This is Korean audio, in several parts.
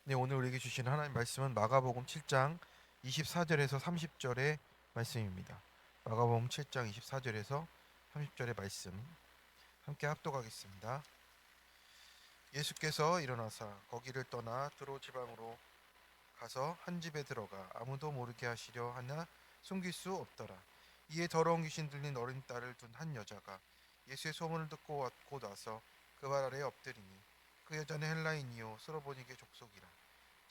네, 오늘 우리에게 주신 하나님 말씀은 마가복음 7장 24절에서 30절의 말씀입니다. 마가복음 7장 24절에서 30절의 말씀 함께 합독하겠습니다. 예수께서 일어나사 거기를 떠나 드로 지방으로 가서 한 집에 들어가 아무도 모르게 하시려 하나 숨길 수 없더라. 이에 더러운 귀신 들린 어린 딸을 둔 한 여자가 예수의 소문을 듣고 왔고 나서 그 발 아래에 엎드리니 그 여자는 헬라인이요 스로보니게 족속이라.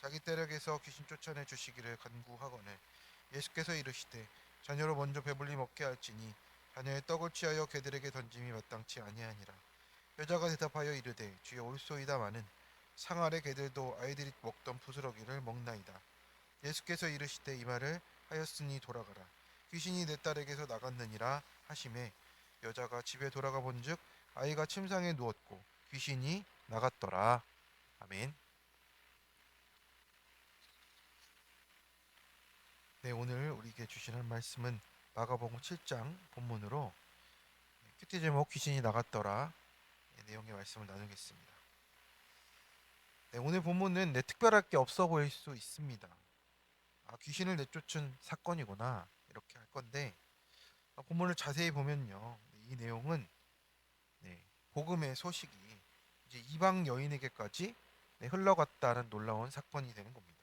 자기 떼력에서 귀신 쫓아내 주시기를 간구하거늘 예수께서 이르시되 자녀로 먼저 배불리 먹게 할지니 자녀의 떡을 취하여 개들에게 던짐이 마땅치 아니하니라. 여자가 대답하여 이르되 주여 옳소이다마는 상 아래 개들도 아이들이 먹던 부스러기를 먹나이다. 예수께서 이르시되 이 말을 하였으니 돌아가라. 귀신이 내 딸에게서 나갔느니라 하시매 여자가 집에 돌아가 본즉 아이가 침상에 누웠고 귀신이 나갔더라. 아멘. 네, 오늘 우리에게 주시는 말씀은 마가복음 7장 본문으로 큐티 제목 귀신이 나갔더라 내용의 말씀을 나누겠습니다. 네, 오늘 본문은 특별할 게 없어 보일 수 있습니다. 귀신을 내쫓은 사건이구나 이렇게 할 건데 본문을 자세히 보면요, 이 내용은 복음의 소식이 이제 이방 여인에게까지 흘러갔다는 놀라운 사건이 되는 겁니다.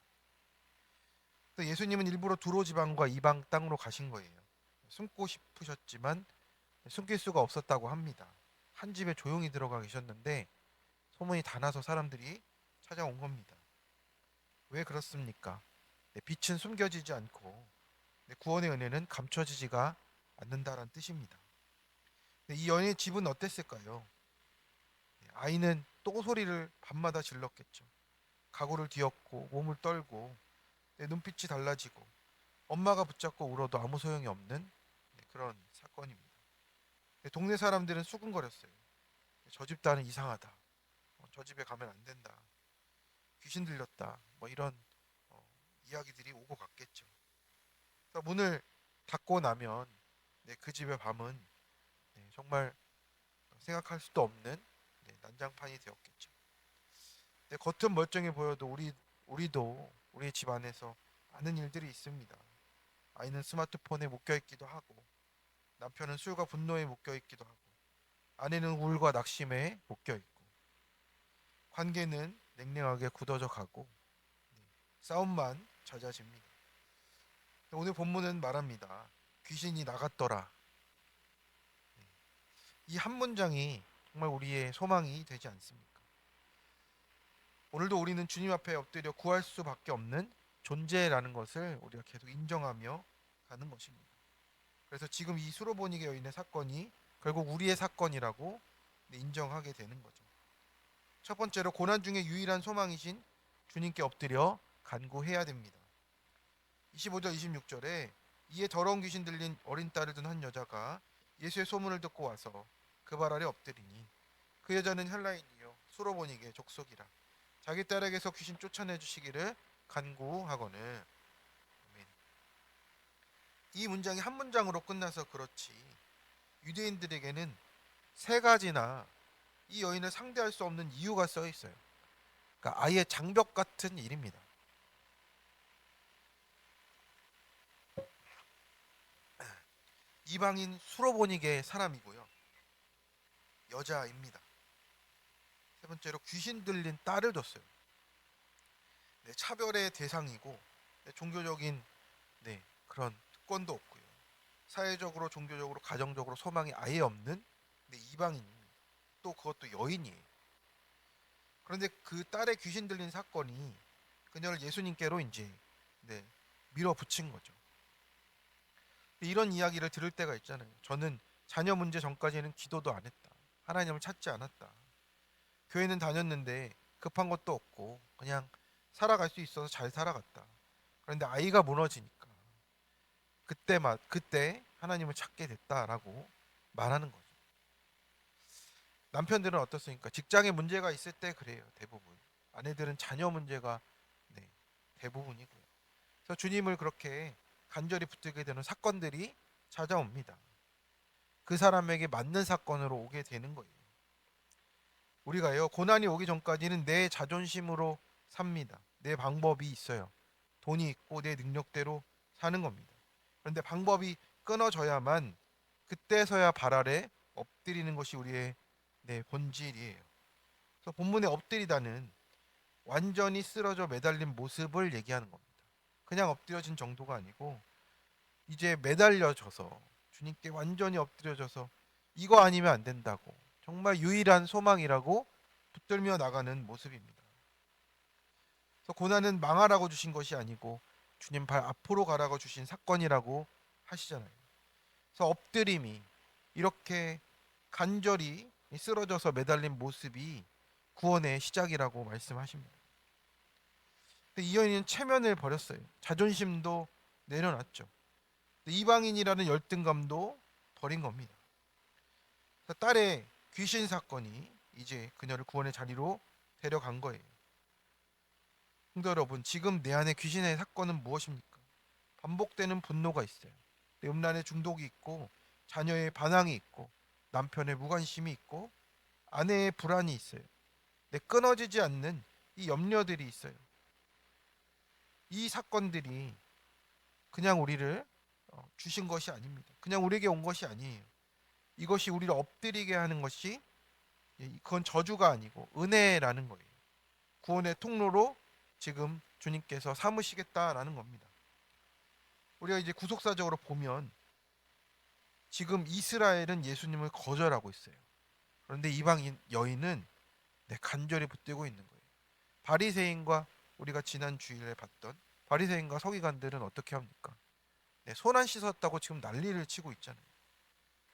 또 예수님은 일부러 두로 지방과 이방 땅으로 가신 거예요. 숨고 싶으셨지만 숨길 수가 없었다고 합니다. 한 집에 조용히 들어가 계셨는데 소문이 다 나서 사람들이 찾아온 겁니다. 왜 그렇습니까? 빛은 숨겨지지 않고 구원의 은혜는 감춰지지가 않는다라는 뜻입니다. 이 여인의 집은 어땠을까요? 아이는 또 소리를 밤마다 질렀겠죠. 가구를 뒤엎고 몸을 떨고 눈빛이 달라지고 엄마가 붙잡고 울어도 아무 소용이 없는 그런 사건입니다. 동네 사람들은 수군거렸어요. 저 집단은 이상하다. 저 집에 가면 안 된다. 귀신 들렸다. 뭐 이런 어, 이야기들이 오고 갔겠죠. 그래서 문을 닫고 나면 그 집의 밤은 정말 생각할 수도 없는 난장판이 되었겠죠. 겉은 멀쩡해 보여도 우리도 우리의 집 안에서 많은 일들이 있습니다. 아이는 스마트폰에 묶여 있기도 하고, 남편은 술과 분노에 묶여 있기도 하고, 아내는 우울과 낙심에 묶여 있고, 관계는 냉랭하게 굳어져 가고, 싸움만 잦아집니다. 오늘 본문은 말합니다. 귀신이 나갔더라. 이 한 문장이 정말 우리의 소망이 되지 않습니까? 오늘도 우리는 주님 앞에 엎드려 구할 수밖에 없는 존재라는 것을 우리가 계속 인정하며 가는 것입니다. 그래서 지금 이 수로보니게 여인의 사건이 결국 우리의 사건이라고 인정하게 되는 거죠. 첫 번째로 고난 중에 유일한 소망이신 주님께 엎드려 간구해야 됩니다. 25절 26절에 이에 더러운 귀신 들린 어린 딸을 둔 한 여자가 예수의 소문을 듣고 와서 그 발 아래 엎드리니 그 여자는 헬라인이요 수로보니게 족속이라. 자기 딸에게서 귀신 쫓아내 주시기를 간구하거늘. 아멘. 이 문장이 한 문장으로 끝나서 그렇지 유대인들에게는 세 가지나 이 여인을 상대할 수 없는 이유가 써 있어요. 그러니까 아예 장벽 같은 일입니다. 이방인 수로보니게 사람이고요. 여자입니다. 세 번째로 귀신 들린 딸을 뒀어요. 차별의 대상이고 종교적인 그런 특권도 없고요. 사회적으로, 종교적으로, 가정적으로 소망이 아예 없는 이방인입니다. 또 그것도 여인이에요. 그런데 그 딸의 귀신 들린 사건이 그녀를 예수님께로 이제 밀어붙인 거죠. 이런 이야기를 들을 때가 있잖아요. 저는 자녀 문제 전까지는 기도도 안 했다. 하나님을 찾지 않았다. 교회는 다녔는데 급한 것도 없고 그냥 살아갈 수 있어서 잘 살아갔다. 그런데 아이가 무너지니까 그때 하나님을 찾게 됐다라고 말하는 거죠. 남편들은 어떻습니까? 직장에 문제가 있을 때 그래요. 대부분. 아내들은 자녀 문제가 대부분이고요. 그래서 주님을 그렇게 간절히 붙들게 되는 사건들이 찾아옵니다. 그 사람에게 맞는 사건으로 오게 되는 거예요. 우리가요, 고난이 오기 전까지는 내 자존심으로 삽니다. 내 방법이 있어요. 돈이 있고 내 능력대로 사는 겁니다. 그런데 방법이 끊어져야만 그때서야 발 아래 엎드리는 것이 우리의 본질이에요. 그래서 본문에 엎드리다는 완전히 쓰러져 매달린 모습을 얘기하는 겁니다. 그냥 엎드려진 정도가 아니고 이제 매달려져서 주님께 완전히 엎드려져서 이거 아니면 안 된다고 정말 유일한 소망이라고 붙들며 나가는 모습입니다. 그래서 고난은 망하라고 주신 것이 아니고 주님 발 앞으로 가라고 주신 사건이라고 하시잖아요. 그래서 엎드림이 이렇게 간절히 쓰러져서 매달린 모습이 구원의 시작이라고 말씀하십니다. 근데 이 여인은 체면을 버렸어요. 자존심도 내려놨죠. 이방인이라는 열등감도 버린 겁니다. 딸의 귀신 사건이 이제 그녀를 구원의 자리로 데려간 거예요. 성도 여러분, 지금 내 안에 귀신의 사건은 무엇입니까? 반복되는 분노가 있어요. 내 음란의 중독이 있고, 자녀의 반항이 있고, 남편의 무관심이 있고, 아내의 불안이 있어요. 내 끊어지지 않는 이 염려들이 있어요. 이 사건들이 그냥 우리를 주신 것이 아닙니다. 그냥 우리에게 온 것이 아니에요. 이것이 우리를 엎드리게 하는 것이 그건 저주가 아니고 은혜라는 거예요. 구원의 통로로 지금 주님께서 삼으시겠다라는 겁니다. 우리가 이제 구속사적으로 보면 지금 이스라엘은 예수님을 거절하고 있어요. 그런데 이방 여인은 간절히 붙들고 있는 거예요. 바리새인과 우리가 지난 주일에 봤던 바리새인과 서기관들은 어떻게 합니까? 손 안 씻었다고 지금 난리를 치고 있잖아요.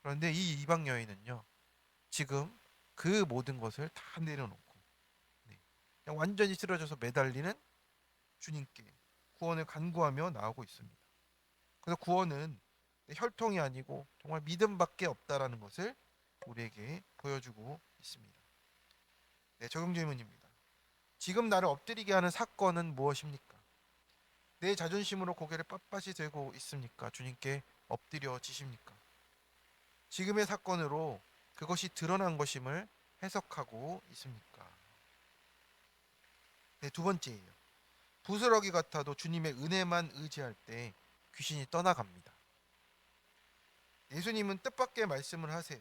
그런데 이 이방 여인은요, 지금 그 모든 것을 다 내려놓고 그냥 완전히 쓰러져서 매달리는 주님께 구원을 간구하며 나오고 있습니다. 그래서 구원은 혈통이 아니고 정말 믿음밖에 없다라는 것을 우리에게 보여주고 있습니다. 적용 질문입니다. 지금 나를 엎드리게 하는 사건은 무엇입니까? 내 자존심으로 고개를 빳빳이 들고 있습니까? 주님께 엎드려지십니까? 지금의 사건으로 그것이 드러난 것임을 해석하고 있습니까? 두 번째예요. 부스러기 같아도 주님의 은혜만 의지할 때 귀신이 떠나갑니다. 예수님은 뜻밖의 말씀을 하세요.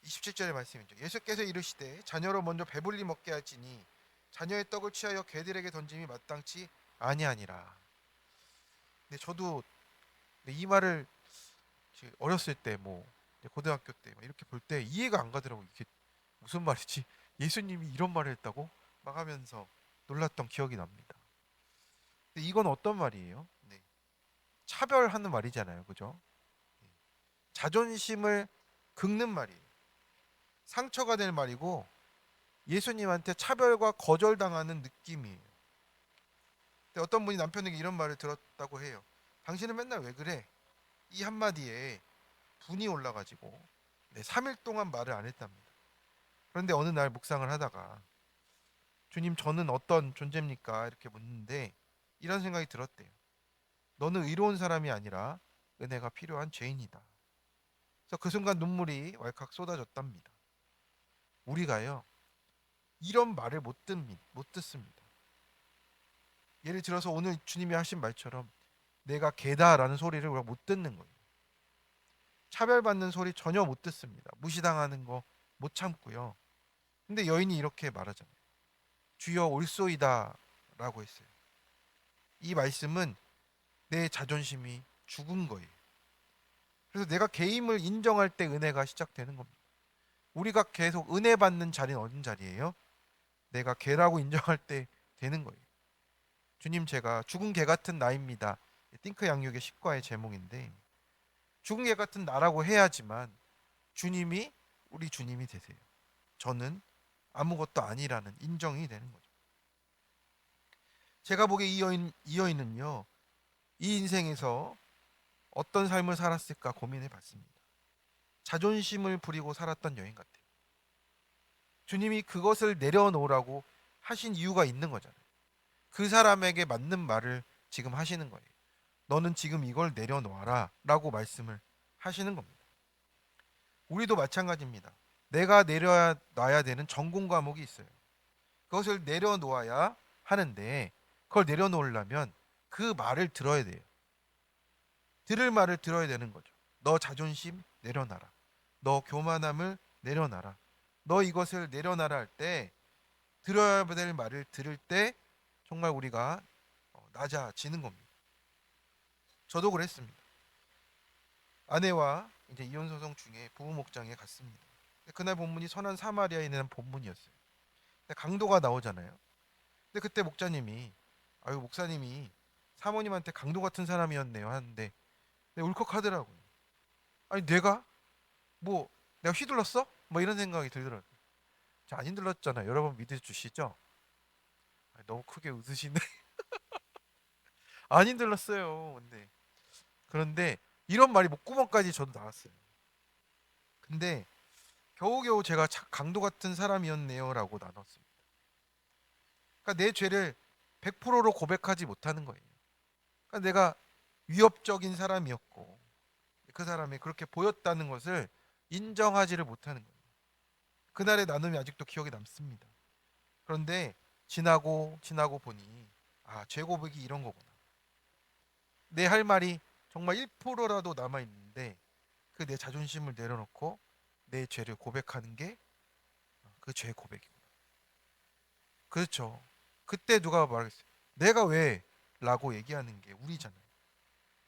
27절의 말씀이죠. 예수께서 이르시되 자녀로 먼저 배불리 먹게 할지니 자녀의 떡을 취하여 개들에게 던짐이 마땅치 아니하니라. 저도 이 말을 어렸을 때 고등학교 때 이렇게 볼 때 이해가 안 가더라고요. 이게 무슨 말이지? 예수님이 이런 말을 했다고? 막 하면서 놀랐던 기억이 납니다. 근데 이건 어떤 말이에요? 차별하는 말이잖아요. 그죠? 자존심을 긁는 말이에요. 상처가 될 말이고 예수님한테 차별과 거절당하는 느낌이에요. 근데 어떤 분이 남편에게 이런 말을 들었다고 해요. 당신은 맨날 왜 그래? 이 한마디에 분이 올라가지고 3일 동안 말을 안 했답니다. 그런데 어느 날 묵상을 하다가 주님, 저는 어떤 존재입니까? 이렇게 묻는데 이런 생각이 들었대요. 너는 의로운 사람이 아니라 은혜가 필요한 죄인이다. 그래서 그 순간 눈물이 왈칵 쏟아졌답니다. 우리가요, 이런 말을 못 듣습니다. 예를 들어서 오늘 주님이 하신 말처럼 내가 개다라는 소리를 우리가 못 듣는 거예요. 차별받는 소리 전혀 못 듣습니다. 무시당하는 거 못 참고요. 근데 여인이 이렇게 말하잖아요. 주여 올소이다 라고 했어요. 이 말씀은 내 자존심이 죽은 거예요. 그래서 내가 개임을 인정할 때 은혜가 시작되는 겁니다. 우리가 계속 은혜 받는 자리는 어떤 자리예요? 내가 개라고 인정할 때 되는 거예요. 주님, 제가 죽은 개 같은 나입니다. 띵크 양육의 10과의 제목인데 죽은 개 같은 나라고 해야지만 주님이 우리 주님이 되세요. 저는 아무것도 아니라는 인정이 되는 거죠. 제가 보기에 이 여인은요, 이 인생에서 어떤 삶을 살았을까 고민해 봤습니다. 자존심을 부리고 살았던 여인 같아요. 주님이 그것을 내려놓으라고 하신 이유가 있는 거잖아요. 그 사람에게 맞는 말을 지금 하시는 거예요. 너는 지금 이걸 내려놓아라 라고 말씀을 하시는 겁니다. 우리도 마찬가지입니다. 내가 내려놔야 되는 전공 과목이 있어요. 그것을 내려놓아야 하는데 그걸 내려놓으려면 그 말을 들어야 돼요. 들을 말을 들어야 되는 거죠. 너 자존심 내려놔라. 너 교만함을 내려놔라. 너 이것을 내려놔라 할 때 들어야 될 말을 들을 때 정말 우리가 낮아지는 겁니다. 저도 그랬습니다. 아내와 이제 이혼 소송 중에 부부 목장에 갔습니다. 그날 본문이 선한 사마리아인에 대한 본문이었어요. 근데 강도가 나오잖아요. 근데 그때 목자님이 아유 목사님이 사모님한테 강도 같은 사람이었네요 하는데 울컥하더라고요. 아니 내가 뭐 내가 휘둘렀어? 뭐 이런 생각이 들더라고요. 안 힘들었잖아요. 여러분 믿어주시죠? 너무 크게 웃으시네. 안 힘들었어요. 그런데 이런 말이 목구멍까지 저도 나왔어요. 근데 겨우겨우 제가 강도 같은 사람이었네요라고 나눴습니다. 그러니까 내 죄를 100%로 고백하지 못하는 거예요. 그러니까 내가 위협적인 사람이었고 그 사람이 그렇게 보였다는 것을 인정하지를 못하는 거예요. 그날의 나눔이 아직도 기억에 남습니다. 그런데 지나고 보니 죄 고백이 이런 거구나. 내 할 말이 정말 1%라도 남아 있는데 그 내 자존심을 내려놓고 내 죄를 고백하는 게 그 죄 고백이구나. 그렇죠. 그때 누가 말했어요? 내가 왜? 라고 얘기하는 게 우리잖아요.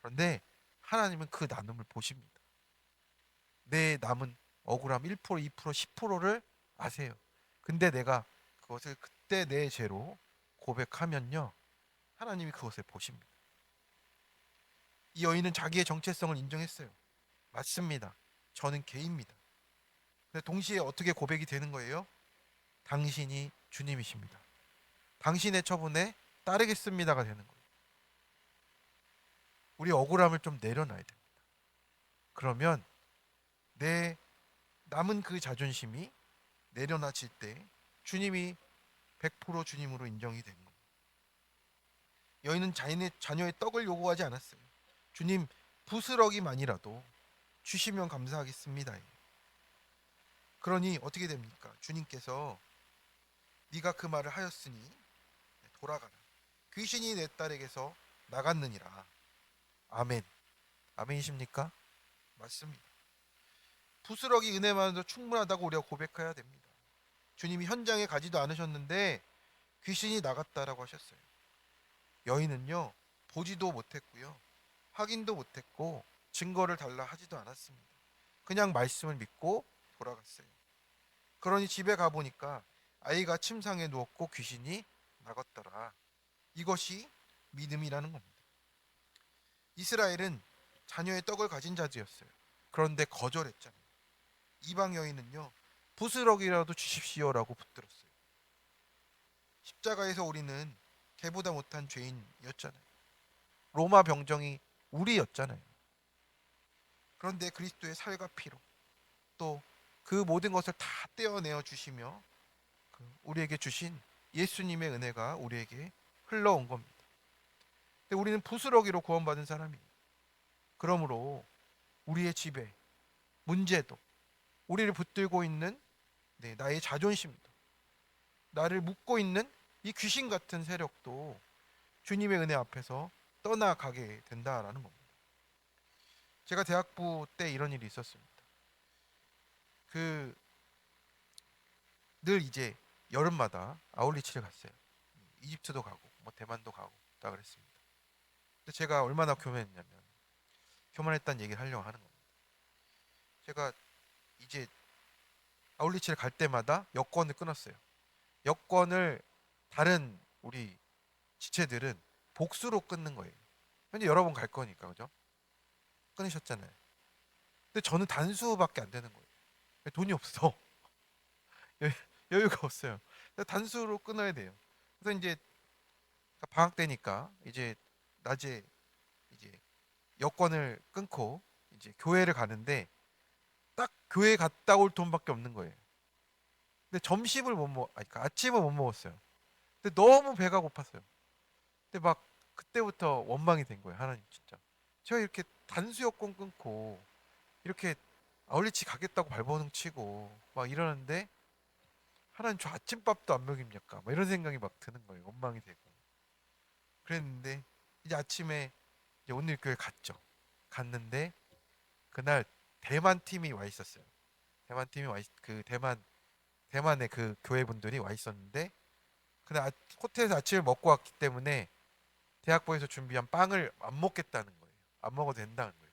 그런데 하나님은 그 나눔을 보십니다. 내 남은 억울함 1%, 2%, 10%를 아세요. 근데 내가 그것을 그때 내 죄로 고백하면요. 하나님이 그것을 보십니다. 이 여인은 자기의 정체성을 인정했어요. 맞습니다. 저는 개입니다. 근데 동시에 어떻게 고백이 되는 거예요? 당신이 주님이십니다. 당신의 처분에 따르겠습니다가 되는 거예요. 우리 억울함을 좀 내려놔야 됩니다. 그러면 내 남은 그 자존심이 내려놔질 때 주님이 100% 주님으로 인정이 되는 겁니다. 여인은 자녀의 떡을 요구하지 않았어요. 주님 부스러기만이라도 주시면 감사하겠습니다. 그러니 어떻게 됩니까? 주님께서 네가 그 말을 하였으니 돌아가라. 귀신이 내 딸에게서 나갔느니라. 아멘. 아멘이십니까? 맞습니다. 부스러기 은혜만으로 충분하다고 우리가 고백해야 됩니다. 주님이 현장에 가지도 않으셨는데 귀신이 나갔다라고 하셨어요. 여인은요 보지도 못했고요 확인도 못했고 증거를 달라 하지도 않았습니다. 그냥 말씀을 믿고 돌아갔어요. 그러니 집에 가보니까 아이가 침상에 누웠고 귀신이 나갔더라. 이것이 믿음이라는 겁니다. 이스라엘은 자녀의 떡을 가진 자들이었어요. 그런데 거절했잖아요. 이방 여인은요 부스러기라도 주십시오라고 붙들었어요. 십자가에서 우리는 개보다 못한 죄인이었잖아요. 로마 병정이 우리였잖아요. 그런데 그리스도의 살과 피로 또 그 모든 것을 다 떼어내어 주시며 우리에게 주신 예수님의 은혜가 우리에게 흘러온 겁니다. 근데 우리는 부스러기로 구원받은 사람이에요. 그러므로 우리의 지배, 문제도, 우리를 붙들고 있는 나의 자존심도, 나를 묶고 있는 이 귀신 같은 세력도 주님의 은혜 앞에서 떠나가게 된다라는 겁니다. 제가 대학부 때 이런 일이 있었습니다. 그 늘 이제 여름마다 아울리치를 갔어요. 이집트도 가고 뭐 대만도 가고 다 그랬습니다. 근데 제가 얼마나 교만했냐면 교만했다는 얘기를 하려고 하는 겁니다. 제가 이제 아울리치를 갈 때마다 여권을 끊었어요. 여권을 다른 우리 지체들은 복수로 끊는 거예요. 근데 여러 번 갈 거니까 그죠? 끊으셨잖아요. 근데 저는 단수밖에 안 되는 거예요. 돈이 없어. 여유가 없어요. 단수로 끊어야 돼요. 그래서 이제 방학 때니까 이제 낮에 이제 여권을 끊고 이제 교회를 가는데 딱 교회 갔다 올 돈밖에 없는 거예요. 근데 점심을 못 먹, 아니 그러니까 아침을 못 먹었어요. 근데 너무 배가 고팠어요. 근데 막 그때부터 원망이 된 거예요. 하나님 진짜. 제가 이렇게 단수 여권 끊고 이렇게 아울리치 가겠다고 발버둥 치고 막 이러는데 하나님 저 아침밥도 안 먹입니까? 뭐 이런 생각이 막 드는 거예요. 원망이 되고. 그랬는데 이제 아침에 이제 오늘 교회 갔죠. 갔는데 그날 대만 팀이 와 있었어요. 그 대만의 그 교회 분들이 와 있었는데 그날 호텔에서 아침을 먹고 왔기 때문에 대학부에서 준비한 빵을 안 먹겠다는 거예요. 안 먹어도 된다는 거예요.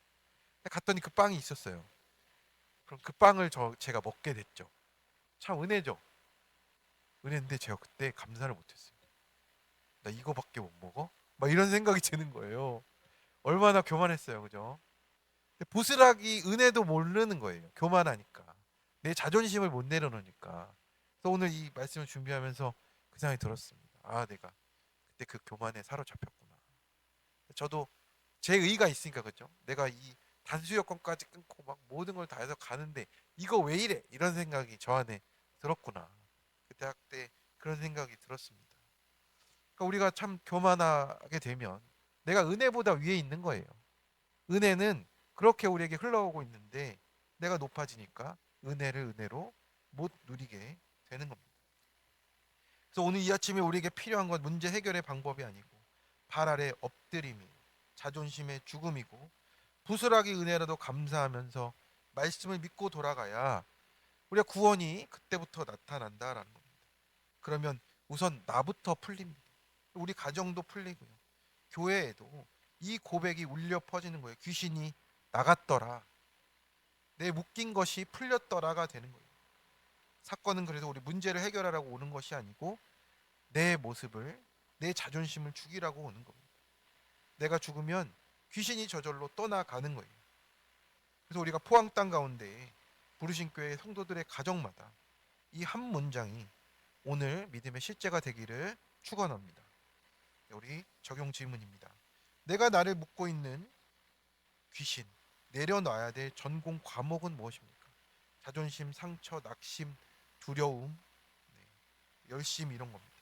갔더니 그 빵이 있었어요. 그럼 그 빵을 제가 먹게 됐죠. 참 은혜죠. 은혜인데 제가 그때 감사를 못했어요. 나 이거밖에 못 먹어? 막 이런 생각이 드는 거예요. 얼마나 교만했어요, 그죠? 근데 보스락이 은혜도 모르는 거예요. 교만하니까. 내 자존심을 못 내려놓으니까. 그래서 오늘 이 말씀을 준비하면서 그 생각이 들었습니다. 아, 내가 그때 그 교만에 사로잡혔구나. 저도 제 의가 있으니까 그죠? 내가 이 단수 여건까지 끊고 막 모든 걸 다 해서 가는데 이거 왜 이래? 이런 생각이 저 안에 들었구나. 그 대학 때 그런 생각이 들었습니다. 그러니까 우리가 참 교만하게 되면 내가 은혜보다 위에 있는 거예요. 은혜는 그렇게 우리에게 흘러오고 있는데 내가 높아지니까 은혜를 은혜로 못 누리게 되는 겁니다. 그래서 오늘 이 아침에 우리에게 필요한 건 문제 해결의 방법이 아니고 발 아래 엎드림이 자존심의 죽음이고 부스라기 은혜라도 감사하면서 말씀을 믿고 돌아가야 우리가 구원이 그때부터 나타난다라는 겁니다. 그러면 우선 나부터 풀립니다. 우리 가정도 풀리고요. 교회에도 이 고백이 울려 퍼지는 거예요. 귀신이 나갔더라. 내 묶인 것이 풀렸더라가 되는 거예요. 사건은 그래서 우리 문제를 해결하라고 오는 것이 아니고 내 모습을, 내 자존심을 죽이라고 오는 겁니다. 내가 죽으면 귀신이 저절로 떠나가는 거예요. 그래서 우리가 포항 땅 가운데 부르신 교회 성도들의 가정마다 이 한 문장이 오늘 믿음의 실제가 되기를 축원합니다. 우리 적용 질문입니다. 내가 나를 묶고 있는 귀신, 내려놔야 될 전공 과목은 무엇입니까? 자존심, 상처, 낙심, 두려움, 열심 이런 겁니다.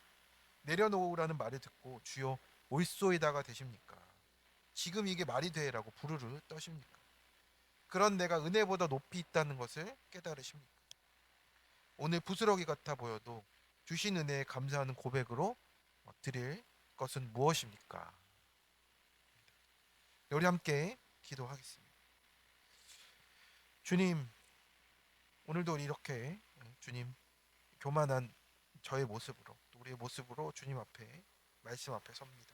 내려놓으라는 말을 듣고 주여 올소이다가 되십니까? 지금 이게 말이 돼라고 부르르 떠십니까? 그런 내가 은혜보다 높이 있다는 것을 깨달으십니까? 오늘 부스러기 같아 보여도 주신 은혜에 감사하는 고백으로 드릴 것은 무엇입니까? 우리 함께 기도하겠습니다. 주님, 오늘도 이렇게 주님 교만한 저의 모습으로 또 우리의 모습으로 주님 앞에 말씀 앞에 섭니다.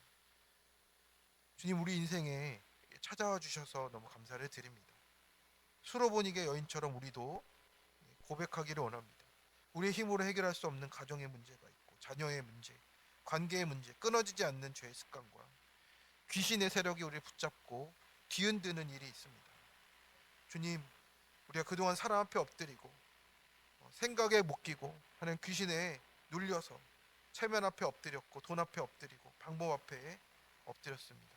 주님 우리 인생에 찾아와 주셔서 너무 감사를 드립니다. 수로보니게 여인처럼 우리도 고백하기를 원합니다. 우리의 힘으로 해결할 수 없는 가정의 문제가 있고 자녀의 문제, 관계의 문제, 끊어지지 않는 죄의 습관과 귀신의 세력이 우리를 붙잡고 뒤흔드는 일이 있습니다. 주님, 우리가 그동안 사람 앞에 엎드리고 생각에 묶이고 하는 귀신에 눌려서 체면 앞에 엎드렸고 돈 앞에 엎드리고 방법 앞에 엎드렸습니다.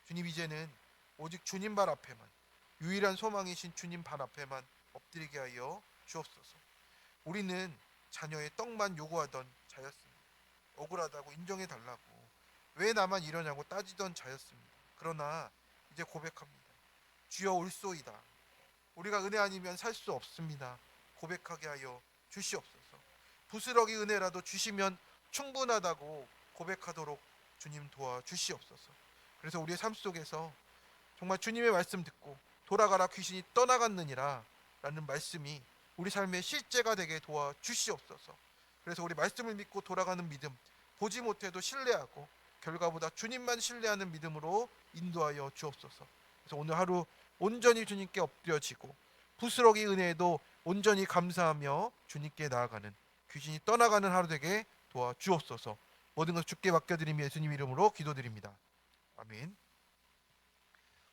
주님 이제는 오직 주님 발 앞에만 유일한 소망이신 주님 발 앞에만 엎드리게 하여 주옵소서. 우리는 자녀의 떡만 요구하던 자였습니다. 억울하다고 인정해 달라고 왜 나만 이러냐고 따지던 자였습니다. 그러나 이제 고백합니다. 주여 올소이다. 우리가 은혜 아니면 살 수 없습니다. 고백하게 하여 주시옵소서. 부스러기 은혜라도 주시면 충분하다고 고백하도록 주님 도와주시옵소서. 그래서 우리의 삶 속에서 정말 주님의 말씀 듣고 돌아가라 귀신이 떠나갔느니라 라는 말씀이 우리 삶의 실제가 되게 도와주시옵소서. 그래서 우리 말씀을 믿고 돌아가는 믿음, 보지 못해도 신뢰하고 결과보다 주님만 신뢰하는 믿음으로 인도하여 주옵소서. 그래서 오늘 하루 온전히 주님께 엎드려지고 부스러기 은혜에도 온전히 감사하며 주님께 나아가는 귀신이 떠나가는 하루 되게 도와주옵소서. 모든 것 주께 맡겨드리며 예수님 이름으로 기도드립니다. 아멘.